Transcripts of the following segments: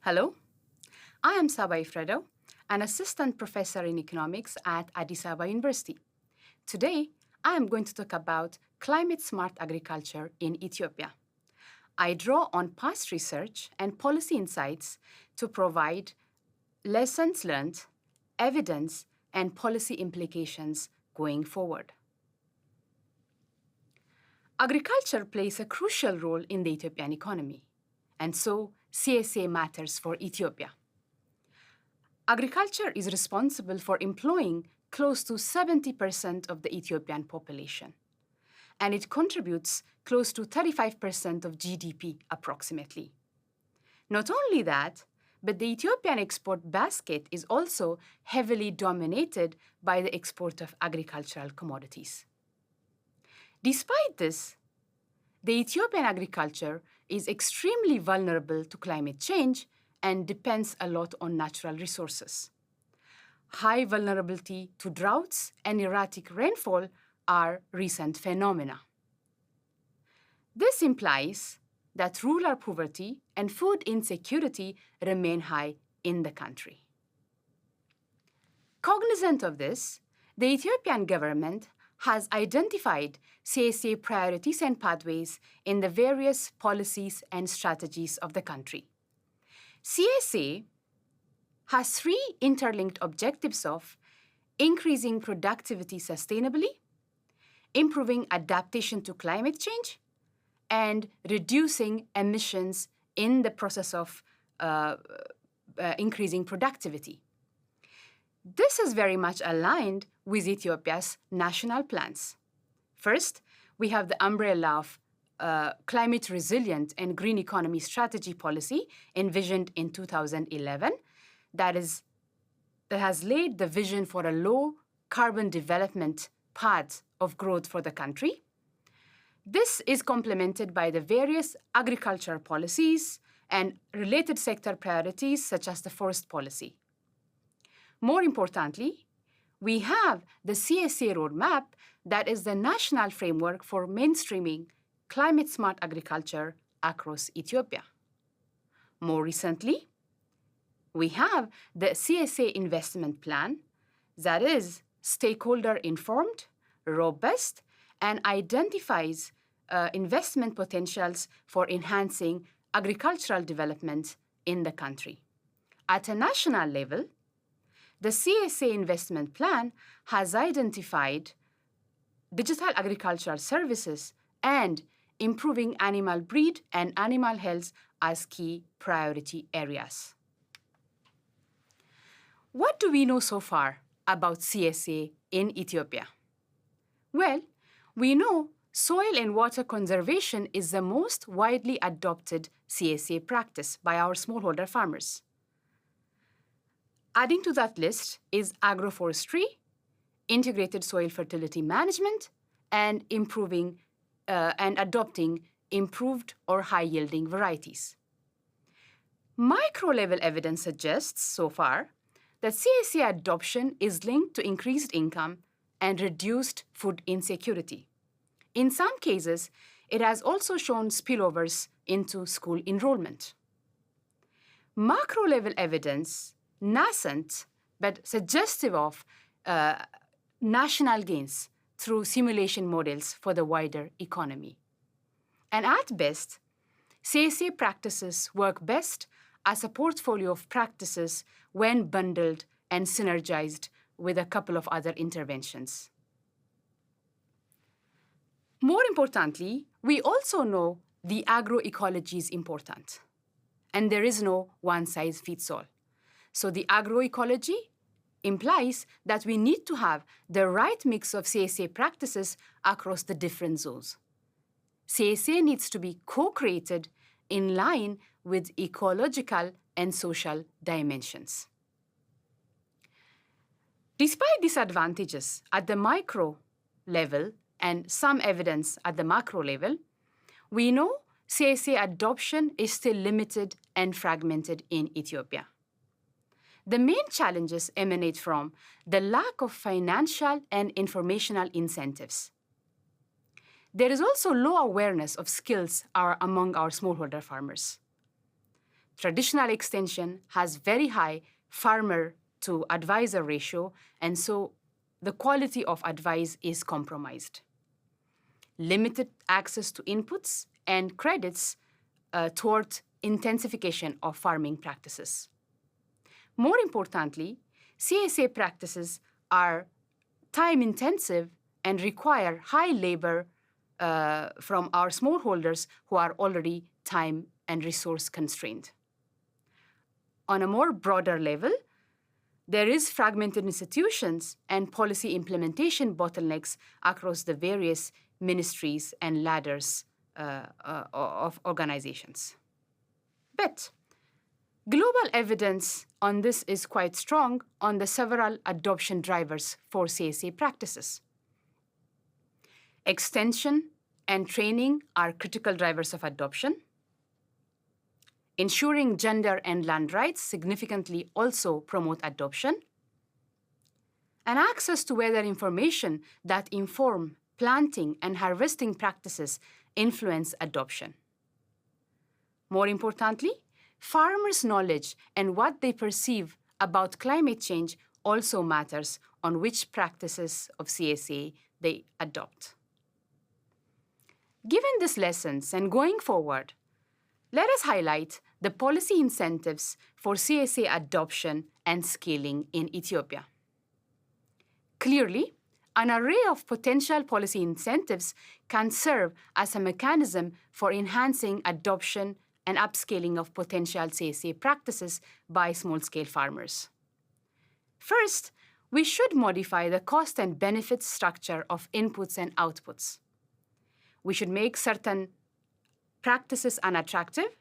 Hello, I am Saba Yifredew, an assistant professor in economics at Addis Ababa University. Today, I am going to talk about climate-smart agriculture in Ethiopia. I draw on past research and policy insights to provide lessons learned, evidence, and policy implications going forward. Agriculture plays a crucial role in the Ethiopian economy, and so CSA matters for Ethiopia. Agriculture is responsible for employing close to 70% of the Ethiopian population, and it contributes close to 35% of GDP approximately. Not only that, but the Ethiopian export basket is also heavily dominated by the export of agricultural commodities. Despite this, the Ethiopian agriculture is extremely vulnerable to climate change and depends a lot on natural resources. High vulnerability to droughts and erratic rainfall are recent phenomena. This implies that rural poverty and food insecurity remain high in the country. Cognizant of this, the Ethiopian government has identified CSA priorities and pathways in the various policies and strategies of the country. CSA has three interlinked objectives of increasing productivity sustainably, improving adaptation to climate change, and reducing emissions in the process of increasing productivity. This is very much aligned with Ethiopia's national plans. First, we have the umbrella of climate resilient and green economy strategy policy envisioned in 2011 that has laid the vision for a low carbon development path of growth for the country. This is complemented by the various agricultural policies and related sector priorities such as the forest policy. More importantly, we have the CSA roadmap that is the national framework for mainstreaming climate-smart agriculture across Ethiopia. More recently, we have the CSA investment plan that is stakeholder-informed, robust, and identifies investment potentials for enhancing agricultural development in the country. At a national level, the CSA investment plan has identified digital agricultural services and improving animal breed and animal health as key priority areas. What do we know so far about CSA in Ethiopia? Well, we know soil and water conservation is the most widely adopted CSA practice by our smallholder farmers. Adding to that list is agroforestry, integrated soil fertility management, and improving and adopting improved or high-yielding varieties. Micro-level evidence suggests, so far, that CSA adoption is linked to increased income and reduced food insecurity. In some cases, it has also shown spillovers into school enrollment. Macro-level evidence, nascent but suggestive of national gains through simulation models for the wider economy. And at best, CSA practices work best as a portfolio of practices when bundled and synergized with a couple of other interventions. More importantly, we also know the agroecology is important, and there is no one-size-fits-all. So the agroecology implies that we need to have the right mix of CSA practices across the different zones. CSA needs to be co-created in line with ecological and social dimensions. Despite disadvantages at the micro level and some evidence at the macro level, we know CSA adoption is still limited and fragmented in Ethiopia. The main challenges emanate from the lack of financial and informational incentives. There is also low awareness of skills among our smallholder farmers. traditional extension has very high farmer to advisor ratio, and so the quality of advice is compromised. Limited access to inputs and credits toward intensification of farming practices. More importantly, CSA practices are time-intensive and require high labor from our smallholders who are already time and resource constrained. On a more broader level, there is fragmented institutions and policy implementation bottlenecks across the various ministries and ladders of organizations. But global evidence on this is quite strong on the several adoption drivers for CSA practices. Extension and training are critical drivers of adoption. Ensuring gender and land rights significantly also promote adoption. And access to weather information that inform planting and harvesting practices influence adoption. More importantly, farmers' knowledge and what they perceive about climate change also matters on which practices of CSA they adopt. Given these lessons and going forward, let us highlight the policy incentives for CSA adoption and scaling in Ethiopia. Clearly, an array of potential policy incentives can serve as a mechanism for enhancing adoption and upscaling of potential CSA practices by small-scale farmers. First, we should modify the cost and benefit structure of inputs and outputs. We should make certain practices unattractive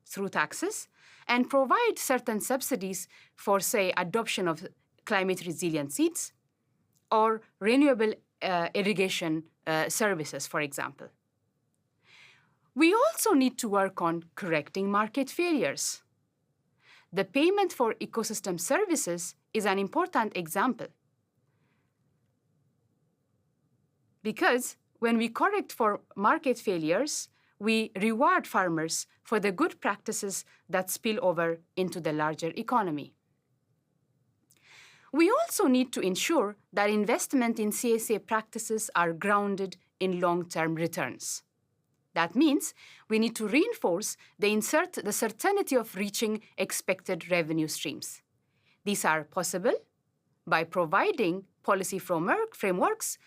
through taxes and provide certain subsidies for, say, adoption of climate-resilient seeds or renewable irrigation services, for example. We also need to work on correcting market failures. The payment for ecosystem services is an important example, because when we correct for market failures, we reward farmers for the good practices that spill over into the larger economy. We also need to ensure that investment in CSA practices are grounded in long-term returns. That means we need to reinforce the certainty of reaching expected revenue streams. These are possible by providing policy frameworks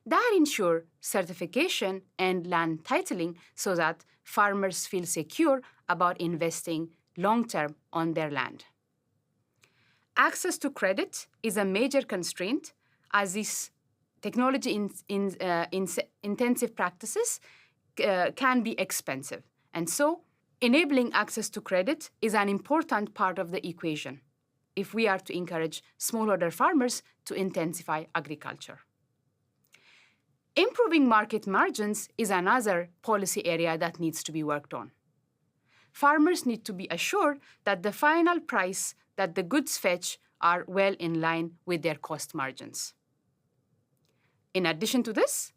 that ensure certification and land titling so that farmers feel secure about investing long-term on their land. Access to credit is a major constraint, as these technology-intensive practices can be expensive. And so enabling access to credit is an important part of the equation if we are to encourage smallholder farmers to intensify agriculture. Improving market margins is another policy area that needs to be worked on. Farmers need to be assured that the final price that the goods fetch are well in line with their cost margins. In addition to this,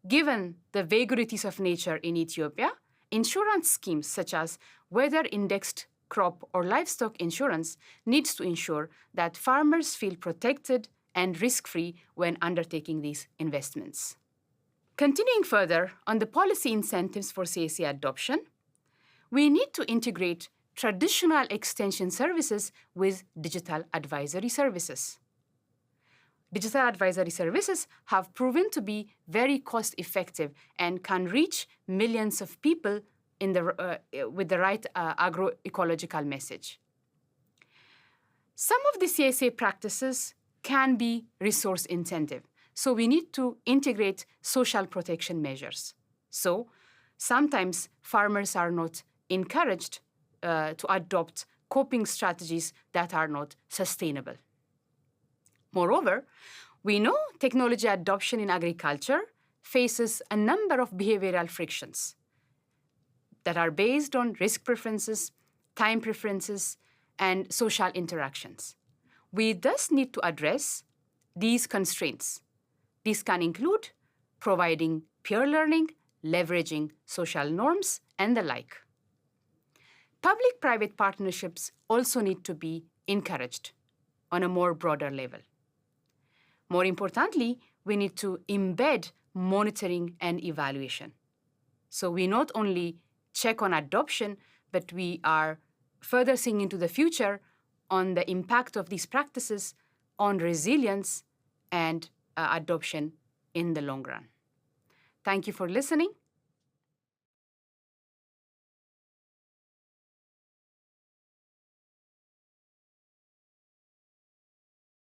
given the vagaries of nature in Ethiopia, insurance schemes such as weather-indexed crop or livestock insurance needs to ensure that farmers feel protected and risk-free when undertaking these investments. Continuing further on the policy incentives for CSA adoption, we need to integrate traditional extension services with digital advisory services. Digital advisory services have proven to be very cost-effective and can reach millions of people with the right agroecological message. Some of the CSA practices can be resource-intensive, so we need to integrate social protection measures. So sometimes farmers are not encouraged to adopt coping strategies that are not sustainable. Moreover, we know technology adoption in agriculture faces a number of behavioral frictions that are based on risk preferences, time preferences, and social interactions. We thus need to address these constraints. These can include providing peer learning, leveraging social norms, and the like. Public-private partnerships also need to be encouraged on a more broader level. More importantly, we need to embed monitoring and evaluation. So we not only check on adoption, but we are further seeing into the future on the impact of these practices on resilience and adoption in the long run. Thank you for listening.